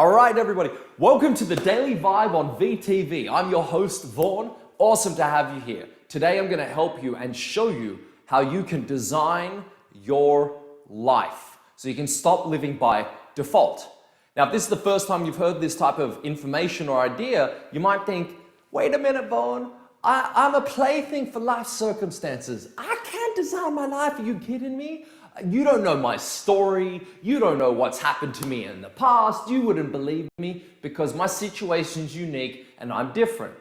All right, everybody, welcome to the Daily Vibe on VTV. I'm your host, Vaughan. Awesome to have you here. Today, I'm going to help you and show you how you can design your life so you can stop living by default. Now, if this is the first time you've heard this type of information or idea, you might think, wait a minute, Vaughan, I'm a plaything for life circumstances. I can't design my life. Are you kidding me? You don't know my story. You don't know what's happened to me in the past. You wouldn't believe me because my situation's unique and I'm different.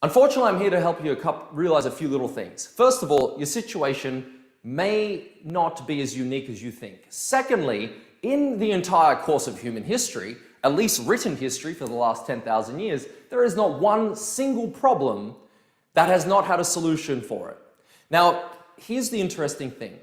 Unfortunately, I'm here to help you realize a few little things. First of all, your situation may not be as unique as you think. Secondly, in the entire course of human history, at least written history for the last 10,000 years, there is not one single problem that has not had a solution for it. Now, here's the interesting thing.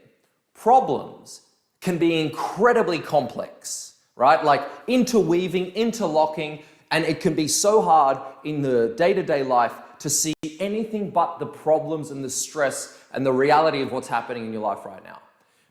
Problems can be incredibly complex, right? Like interweaving, interlocking, and it can be so hard in the day-to-day life to see anything but the problems and the stress and the reality of what's happening in your life right now.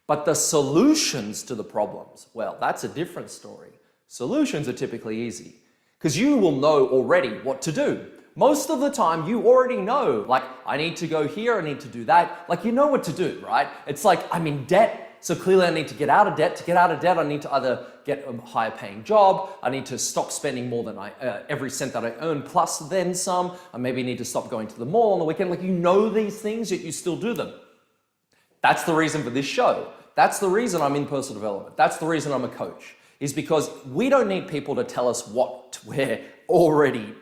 But the solutions to the problems, well, that's a different story. Solutions are typically easy because you will know already what to do. Most of the time, you already know, like, I need to go here, I need to do that. Like, you know what to do, right? It's like, I'm in debt, so clearly I need to get out of debt. To get out of debt, I need to either get a higher paying job, I need to stop spending more than every cent that I earn, plus then some. I maybe need to stop going to the mall on the weekend. Like, you know these things, yet you still do them. That's the reason for this show. That's the reason I'm in personal development. That's the reason I'm a coach, is because we don't need people to tell us what we're already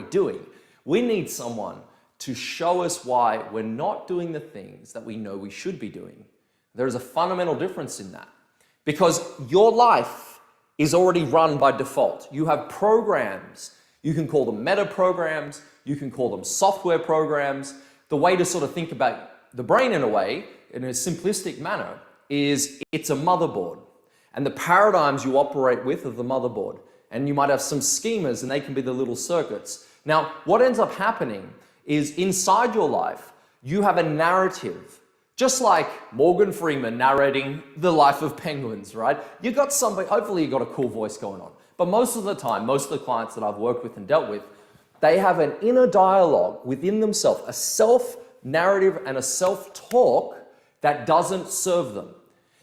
doing. We need someone to show us why we're not doing the things that we know we should be doing. There is a fundamental difference in that because your life is already run by default. You have programs. You can call them meta programs. You can call them software programs. The way to sort of think about the brain in a way, in a simplistic manner, is it's a motherboard. And the paradigms you operate with are the motherboard. And you might have some schemas and they can be the little circuits. Now, what ends up happening is inside your life, you have a narrative, just like Morgan Freeman narrating the life of penguins, right? You got somebody, hopefully you got a cool voice going on. But most of the time, most of the clients that I've worked with and dealt with, they have an inner dialogue within themselves, a self-narrative and a self-talk that doesn't serve them.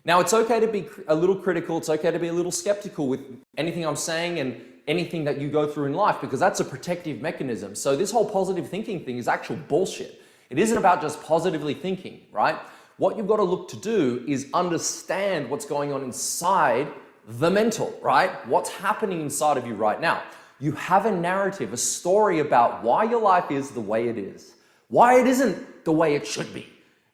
Now, it's okay to be a little critical, it's okay to be a little skeptical with anything I'm saying and anything that you go through in life because that's a protective mechanism. So this whole positive thinking thing is actual bullshit. It isn't about just positively thinking, right? What you've got to look to do is understand what's going on inside the mental, right? What's happening inside of you right now. You have a narrative, a story about why your life is the way it is, why it isn't the way it should be.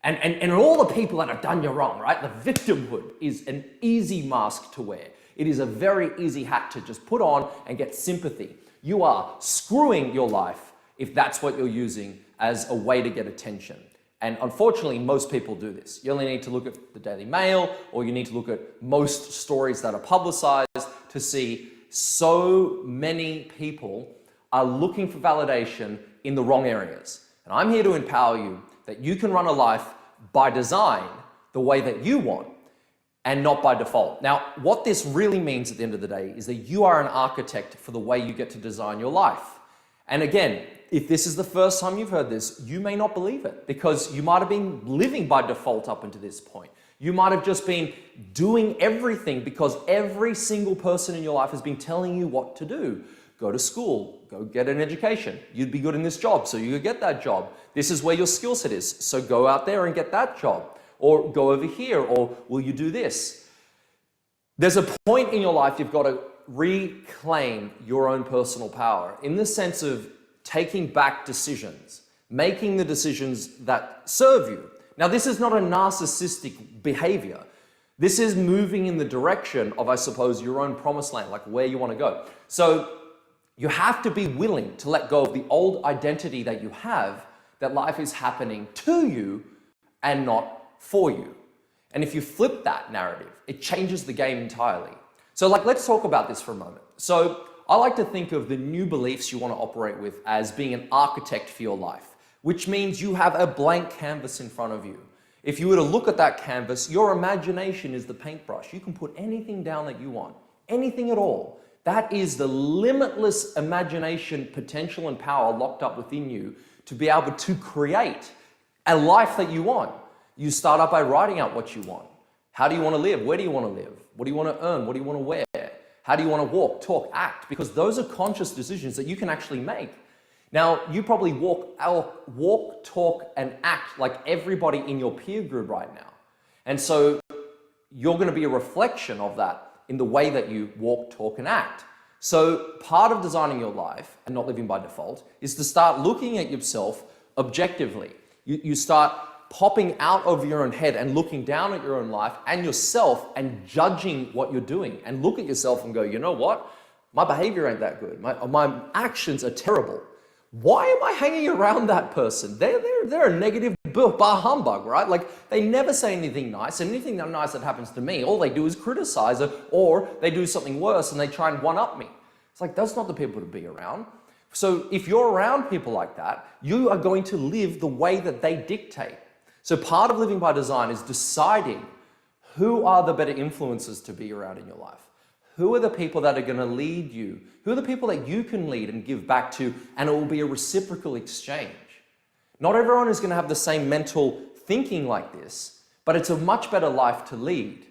And all the people that have done you wrong, right? The victimhood is an easy mask to wear. It is a very easy hat to just put on and get sympathy. You are screwing your life if that's what you're using as a way to get attention. And unfortunately, most people do this. You only need to look at the Daily Mail or you need to look at most stories that are publicized to see so many people are looking for validation in the wrong areas. And I'm here to empower you that you can run a life by design the way that you want and not by default. Now, what this really means at the end of the day is that you are an architect for the way you get to design your life. And again, if this is the first time you've heard this, you may not believe it because you might have been living by default up until this point. You might have just been doing everything because every single person in your life has been telling you what to do. Go to school, go get an education. You'd be good in this job, so you could get that job. This is where your skill set is, so go out there and get that job. Or go over here, or will you do this? There's a point in your life you've got to reclaim your own personal power in the sense of taking back decisions, making the decisions that serve you. Now, this is not a narcissistic behavior. This is moving in the direction of, I suppose, your own promised land, like where you want to go. So you have to be willing to let go of the old identity that you have, that life is happening to you and not for you. And if you flip that narrative, it changes the game entirely. So let's talk about this for a moment. So I like to think of the new beliefs you want to operate with as being an architect for your life, which means you have a blank canvas in front of you. If you were to look at that canvas, your imagination is the paintbrush. You can put anything down that you want, anything at all. That is the limitless imagination, potential, and power locked up within you to be able to create a life that you want. You start out by writing out what you want. How do you want to live? Where do you want to live? What do you want to earn? What do you want to wear? How do you want to walk, talk, act? Because those are conscious decisions that you can actually make. Now, you probably walk, talk, and act like everybody in your peer group right now. And so you're going to be a reflection of that in the way that you walk, talk, and act. So part of designing your life and not living by default is to start looking at yourself objectively. You start popping out of your own head and looking down at your own life and yourself and judging what you're doing, and look at yourself and go, you know what? My behavior ain't that good. My actions are terrible. Why am I hanging around that person? They're a negative bar humbug, right? Like, they never say anything nice, and anything nice that happens to me, all they do is criticize it, or they do something worse and they try and one-up me. It's like, that's not the people to be around. So if you're around people like that, you are going to live the way that they dictate. So part of living by design is deciding who are the better influences to be around in your life. Who are the people that are going to lead you? Who are the people that you can lead and give back to, and it will be a reciprocal exchange. Not everyone is going to have the same mental thinking like this, but it's a much better life to lead.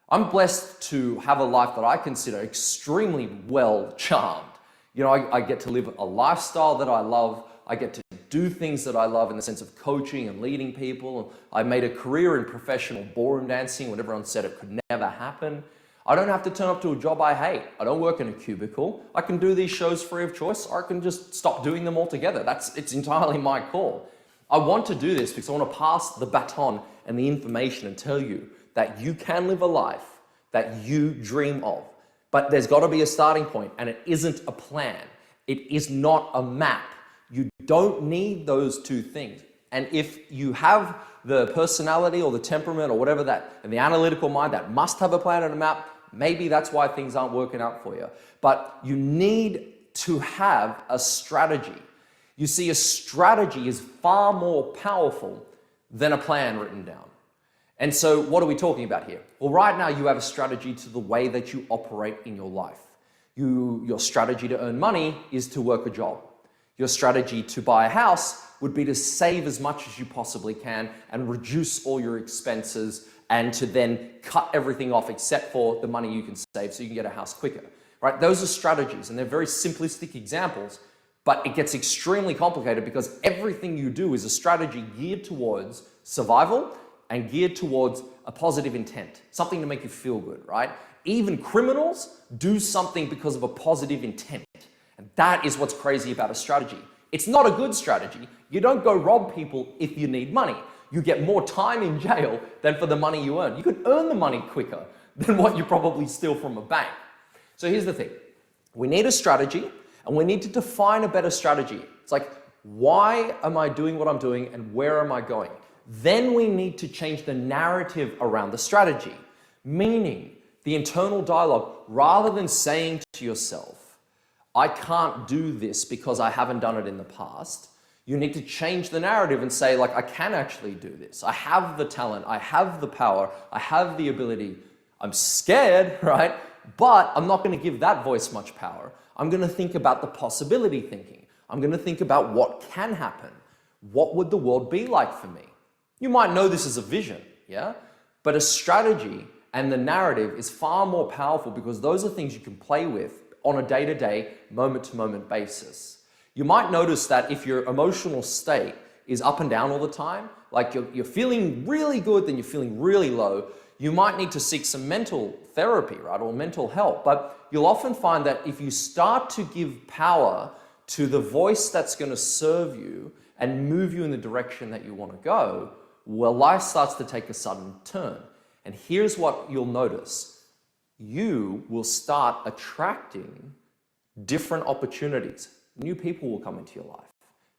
I'm blessed to have a life that I consider extremely well charmed. You know, I get to live a lifestyle that I love. I get to do things that I love in the sense of coaching and leading people. I made a career in professional ballroom dancing when everyone said it could never happen. I don't have to turn up to a job I hate. I don't work in a cubicle. I can do these shows free of choice, or I can just stop doing them altogether. It's entirely my call. I want to do this because I want to pass the baton and the information and tell you that you can live a life that you dream of. But there's got to be a starting point, and it isn't a plan. It is not a map. You don't need those two things. And if you have the personality or the temperament or whatever that, and the analytical mind that must have a plan and a map, maybe that's why things aren't working out for you. But you need to have a strategy. You see, a strategy is far more powerful than a plan written down. And so what are we talking about here? Well, right now you have a strategy to the way that you operate in your life. Your strategy to earn money is to work a job. Your strategy to buy a house would be to save as much as you possibly can and reduce all your expenses, and to then cut everything off except for the money you can save so you can get a house quicker, right? Those are strategies, and they're very simplistic examples, but it gets extremely complicated because everything you do is a strategy geared towards survival and geared towards a positive intent, something to make you feel good, right? Even criminals do something because of a positive intent. And that is what's crazy about a strategy. It's not a good strategy. You don't go rob people if you need money. You get more time in jail than for the money you earn. You could earn the money quicker than what you probably steal from a bank. So here's the thing. We need a strategy, and we need to define a better strategy. It's like, why am I doing what I'm doing and where am I going? Then we need to change the narrative around the strategy, meaning the internal dialogue. Rather than saying to yourself, I can't do this because I haven't done it in the past, you need to change the narrative and say, like, I can actually do this. I have the talent, I have the power, I have the ability. I'm scared, right? But I'm not going to give that voice much power. I'm going to think about the possibility thinking. I'm going to think about what can happen. What would the world be like for me? You might know this as a vision, yeah? But a strategy and the narrative is far more powerful because those are things you can play with on a day-to-day, moment-to-moment basis. You might notice that if your emotional state is up and down all the time, like you're feeling really good, then you're feeling really low, you might need to seek some mental therapy, right, or mental help. But you'll often find that if you start to give power to the voice that's going to serve you and move you in the direction that you want to go, well, life starts to take a sudden turn. And here's what you'll notice. You will start attracting different opportunities. New people will come into your life.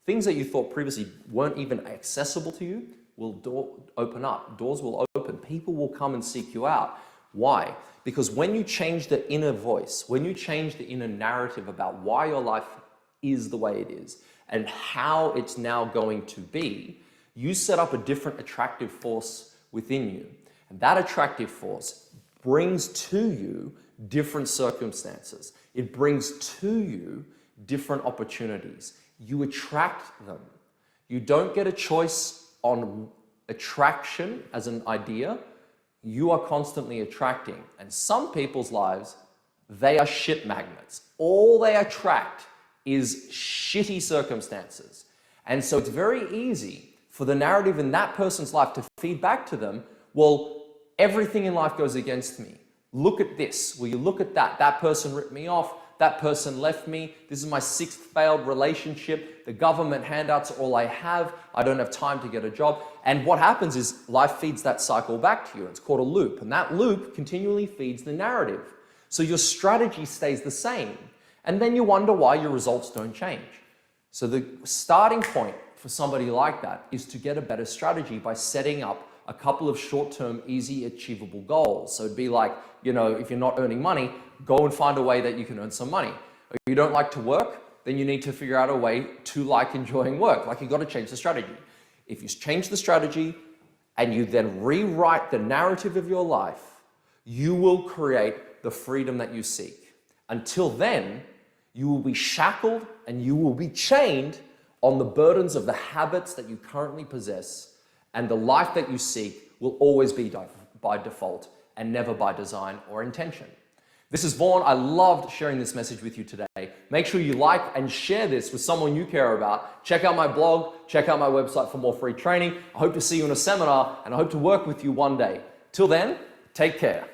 Things that you thought previously weren't even accessible to you will open up. Doors will open. People will come and seek you out. Why? Because when you change the inner voice, when you change the inner narrative about why your life is the way it is and how it's now going to be, you set up a different attractive force within you. And that attractive force brings to you different circumstances. it brings to you different opportunities. You attract them. You don't get a choice on attraction as an idea. You are constantly attracting. And some people's lives, they are shit magnets. All they attract is shitty circumstances. And so it's very easy for the narrative in that person's life to feed back to them, well, everything in life goes against me. Look at this. Will you look at that? That person ripped me off. That person left me. This is my 6th failed relationship. The government handouts are all I have. I don't have time to get a job. And what happens is life feeds that cycle back to you. It's called a loop. And that loop continually feeds the narrative. So your strategy stays the same. And then you wonder why your results don't change. So the starting point for somebody like that is to get a better strategy by setting up a couple of short-term, easy, achievable goals. So it'd be like, if you're not earning money, go and find a way that you can earn some money. If you don't like to work, then you need to figure out a way to like enjoying work. Like, you've got to change the strategy. If you change the strategy and you then rewrite the narrative of your life, you will create the freedom that you seek. Until then, you will be shackled and you will be chained on the burdens of the habits that you currently possess, and the life that you seek will always be by default and never by design or intention. This is Vaughan. I loved sharing this message with you today. Make sure you like and share this with someone you care about. Check out my blog, check out my website for more free training. I hope to see you in a seminar, and I hope to work with you one day. Till then, take care.